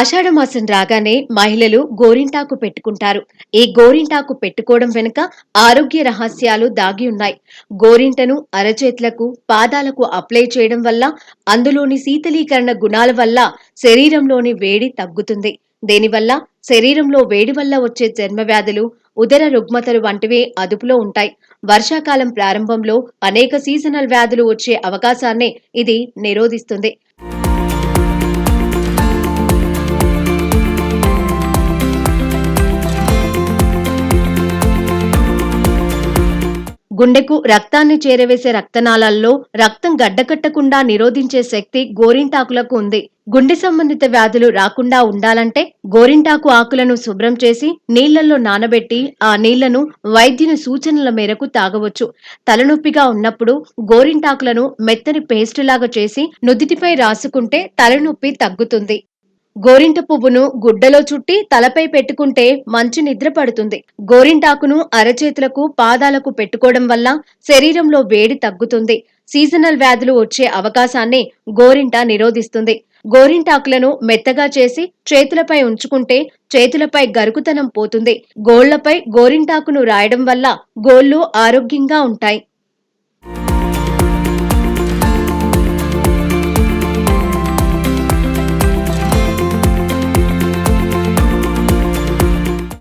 ఆషాఢమాసం రాగానే మహిళలు గోరింటాకు పెట్టుకుంటారు. ఈ గోరింటాకు పెట్టుకోవడం వెనుక ఆరోగ్య రహస్యాలు దాగి ఉన్నాయి. గోరింటను అరచేతులకు, పాదాలకు అప్లై చేయడం వల్ల అందులోని శీతలీకరణ గుణాల వల్ల శరీరంలోని వేడి తగ్గుతుంది. దీనివల్ల శరీరంలో వేడి వల్ల వచ్చే చర్మ వ్యాధులు, ఉదర రుగ్మతలు వంటివి అదుపులో ఉంటాయి. వర్షాకాలం ప్రారంభంలో అనేక సీజనల్ వ్యాధులు వచ్చే అవకాశాన్ని ఇది నిరోధిస్తుంది. గుండెకు రక్తాన్ని చేరవేసే రక్తనాళాల్లో రక్తం గడ్డకట్టకుండా నిరోధించే శక్తి గోరింటాకులకు ఉంది. గుండె సంబంధిత వ్యాధులు రాకుండా ఉండాలంటే గోరింటాకు ఆకులను శుభ్రం చేసి నీళ్లలో నానబెట్టి ఆ నీళ్లను వైద్యుని సూచనల మేరకు తాగవచ్చు. తలనొప్పిగా ఉన్నప్పుడు గోరింటాకులను మెత్తని పేస్టు లాగా చేసి నుదిటిపై రాసుకుంటే తలనొప్పి తగ్గుతుంది. గోరింట పువ్వును గుడ్డలో చుట్టి తలపై పెట్టుకుంటే మంచి నిద్ర పడుతుంది. గోరింటాకును అరచేతులకు, పాదాలకు పెట్టుకోవడం వల్ల శరీరంలో వేడి తగ్గుతుంది. సీజనల్ వ్యాధులు వచ్చే అవకాశాన్ని గోరింట నిరోధిస్తుంది. గోరింటాకులను మెత్తగా చేసి చేతులపై ఉంచుకుంటే చేతులపై గరుకుతనం పోతుంది. గోళ్లపై గోరింటాకును రాయడం వల్ల గోళ్లు ఆరోగ్యంగా ఉంటాయి.